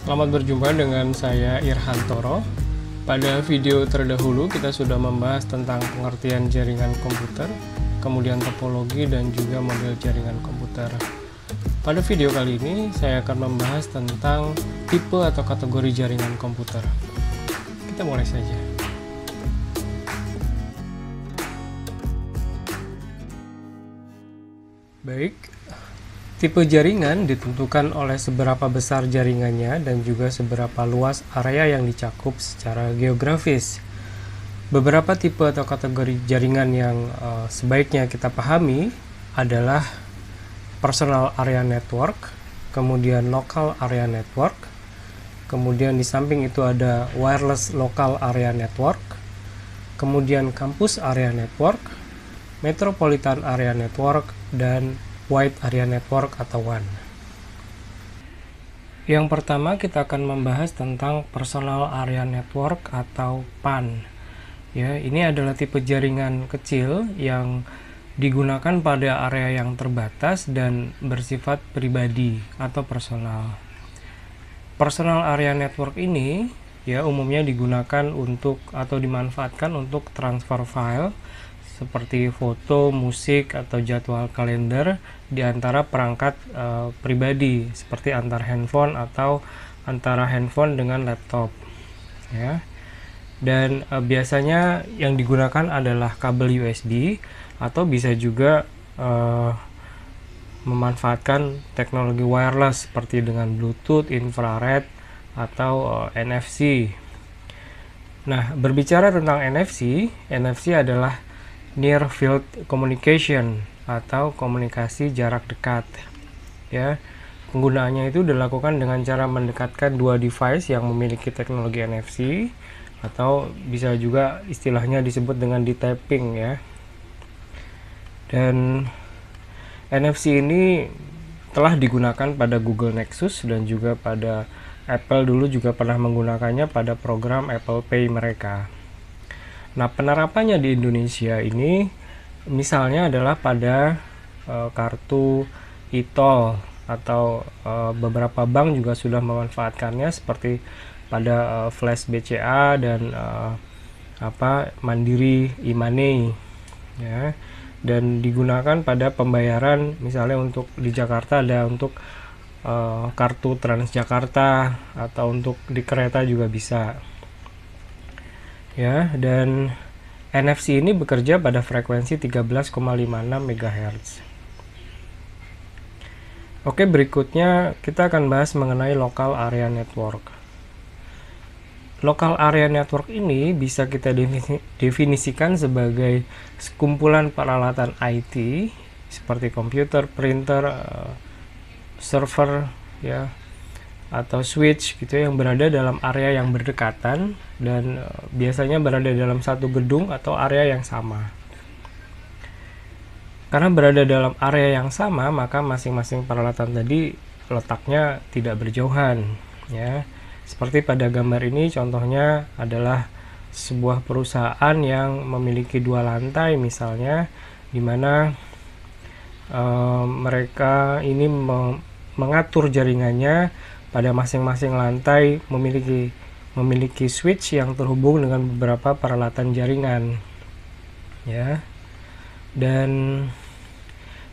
Selamat berjumpa dengan saya Irhantoro. Pada video terdahulu kita sudah membahas tentang pengertian jaringan komputer, kemudian topologi dan juga model jaringan komputer. Pada video kali ini saya akan membahas tentang tipe atau kategori jaringan komputer. Kita mulai saja. Baik, tipe jaringan ditentukan oleh seberapa besar jaringannya dan juga seberapa luas area yang dicakup secara geografis. Beberapa tipe atau kategori jaringan yang sebaiknya kita pahami adalah personal area network, kemudian local area network, kemudian di samping itu ada wireless local area network, kemudian campus area network, metropolitan area network, dan wide area network atau WAN. Yang pertama kita akan membahas tentang personal area network atau PAN. Ya, ini adalah tipe jaringan kecil yang digunakan pada area yang terbatas dan bersifat pribadi atau personal. Personal area network ini ya umumnya digunakan untuk atau dimanfaatkan untuk transfer file seperti foto, musik, atau jadwal kalender di antara perangkat pribadi seperti antar handphone atau antara handphone dengan laptop ya. Dan biasanya yang digunakan adalah kabel USB atau bisa juga memanfaatkan teknologi wireless seperti dengan Bluetooth, infrared, atau NFC. Nah, berbicara tentang NFC, NFC adalah Near Field Communication atau komunikasi jarak dekat. Ya, penggunaannya itu dilakukan dengan cara mendekatkan dua device yang memiliki teknologi NFC atau bisa juga istilahnya disebut dengan de-tapping ya. Dan NFC ini telah digunakan pada Google Nexus dan juga pada Apple dulu juga pernah menggunakannya pada program Apple Pay mereka. Nah, penerapannya di Indonesia ini misalnya adalah pada kartu e-tol atau beberapa bank juga sudah memanfaatkannya seperti pada Flash BCA dan Mandiri e-money ya, dan digunakan pada pembayaran misalnya untuk di Jakarta ada untuk kartu Transjakarta atau untuk di kereta juga bisa. Ya, dan NFC ini bekerja pada frekuensi 13,56 MHz. Oke, berikutnya kita akan bahas mengenai local area network. Local area network ini bisa kita definisikan sebagai sekumpulan peralatan IT seperti komputer, printer, server ya, atau switch gitu yang berada dalam area yang berdekatan dan biasanya berada dalam satu gedung atau area yang sama. Karena berada dalam area yang sama, maka masing-masing peralatan tadi letaknya tidak berjauhan ya. Seperti pada gambar ini contohnya adalah sebuah perusahaan yang memiliki dua lantai misalnya, di mana mereka ini mengatur jaringannya pada masing-masing lantai memiliki switch yang terhubung dengan beberapa peralatan jaringan ya. Dan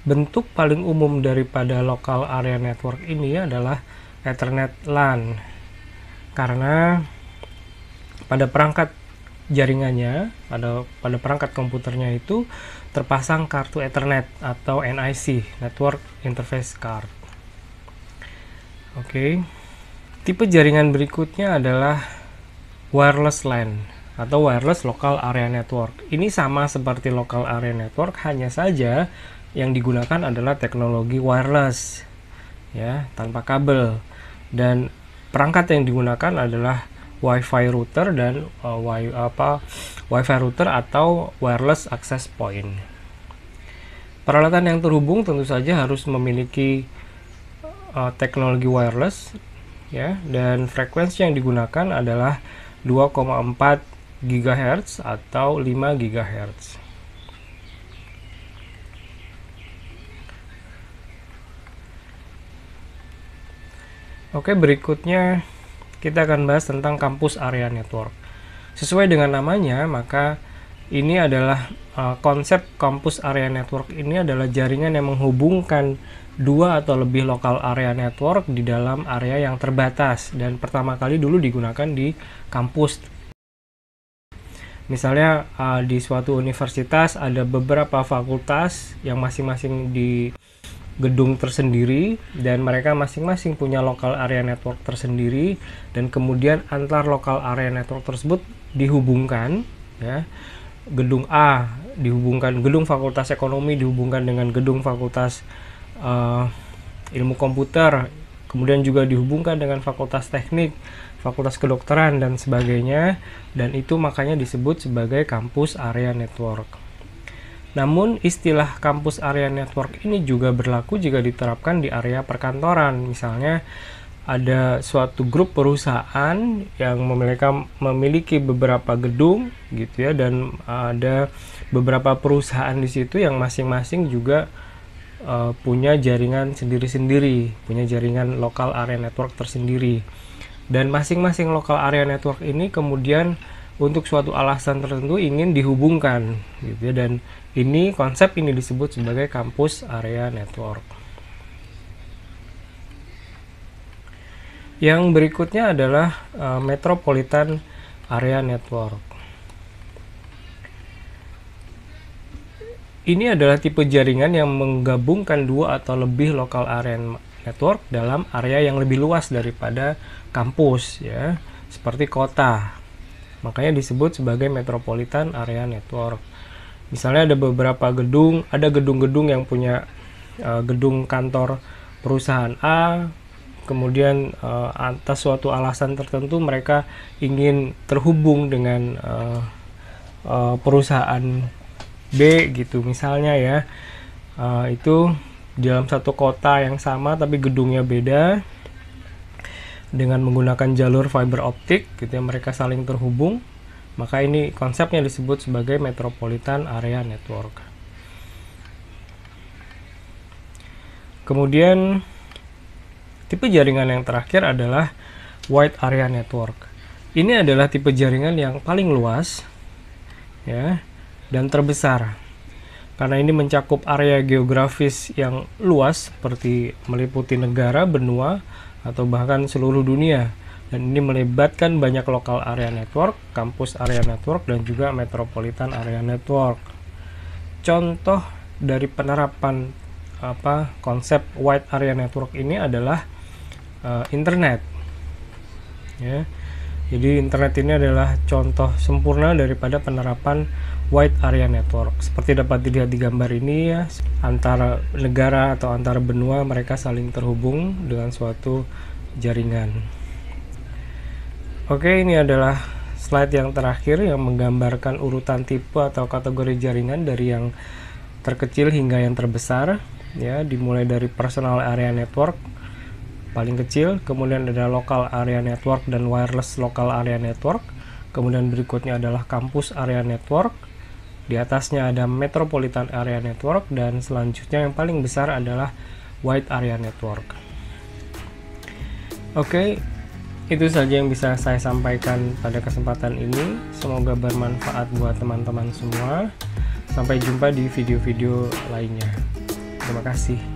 bentuk paling umum daripada local area network ini adalah Ethernet LAN, karena pada perangkat jaringannya, pada perangkat komputernya itu terpasang kartu Ethernet atau NIC, Network Interface Card. Oke. Tipe jaringan berikutnya adalah wireless LAN atau wireless local area network. Ini sama seperti local area network, hanya saja yang digunakan adalah teknologi wireless ya, tanpa kabel, dan perangkat yang digunakan adalah Wi-Fi router dan Wi-Fi router atau wireless access point. Peralatan yang terhubung tentu saja harus memiliki teknologi wireless ya, dan frekuensi yang digunakan adalah 2,4 GHz atau 5 GHz. Oke, berikutnya kita akan bahas tentang kampus area network. Sesuai dengan namanya, maka ini adalah konsep kampus area network ini adalah jaringan yang menghubungkan dua atau lebih lokal area network di dalam area yang terbatas, dan pertama kali dulu digunakan di kampus. Misalnya di suatu universitas ada beberapa fakultas yang masing-masing di gedung tersendiri, dan mereka masing-masing punya local area network tersendiri, dan kemudian antar local area network tersebut dihubungkan, ya. Gedung A dihubungkan, gedung fakultas ekonomi dihubungkan dengan gedung fakultas ilmu komputer, kemudian juga dihubungkan dengan fakultas teknik, fakultas kedokteran, dan sebagainya, dan itu makanya disebut sebagai kampus area network. Namun istilah kampus area network ini juga berlaku jika diterapkan di area perkantoran. Misalnya ada suatu grup perusahaan yang memiliki beberapa gedung gitu ya, dan ada beberapa perusahaan di situ yang masing-masing juga punya jaringan sendiri-sendiri, punya jaringan lokal area network tersendiri. Dan masing-masing lokal area network ini kemudian untuk suatu alasan tertentu ingin dihubungkan gitu ya, dan konsep ini disebut sebagai kampus area network. Yang berikutnya adalah metropolitan area network. Ini adalah tipe jaringan yang menggabungkan dua atau lebih lokal area network dalam area yang lebih luas daripada kampus, ya, seperti kota. Makanya disebut sebagai metropolitan area network. Misalnya ada beberapa gedung, ada gedung-gedung yang punya gedung kantor perusahaan A, kemudian atas suatu alasan tertentu mereka ingin terhubung dengan perusahaan B gitu misalnya, ya. Itu dalam satu kota yang sama tapi gedungnya beda, dengan menggunakan jalur fiber optik gitu ya, mereka saling terhubung. Maka ini konsepnya disebut sebagai metropolitan area network. Kemudian tipe jaringan yang terakhir adalah wide area network. Ini adalah tipe jaringan yang paling luas, ya, dan terbesar. Karena ini mencakup area geografis yang luas seperti meliputi negara, benua, atau bahkan seluruh dunia. Dan ini melibatkan banyak lokal area network, kampus area network, dan juga metropolitan area network. Contoh dari penerapan konsep wide area network ini adalah internet, ya. Jadi internet ini adalah contoh sempurna daripada penerapan wide area network. Seperti dapat dilihat di gambar ini, ya, antara negara atau antara benua mereka saling terhubung dengan suatu jaringan. Oke, ini adalah slide yang terakhir yang menggambarkan urutan tipe atau kategori jaringan dari yang terkecil hingga yang terbesar, ya, dimulai dari personal area network paling kecil, kemudian ada local area network dan wireless local area network, kemudian berikutnya adalah campus area network, di atasnya ada metropolitan area network, dan selanjutnya yang paling besar adalah wide area network. Oke, itu saja yang bisa saya sampaikan pada kesempatan ini. Semoga bermanfaat buat teman-teman semua. Sampai jumpa di video-video lainnya. Terima kasih.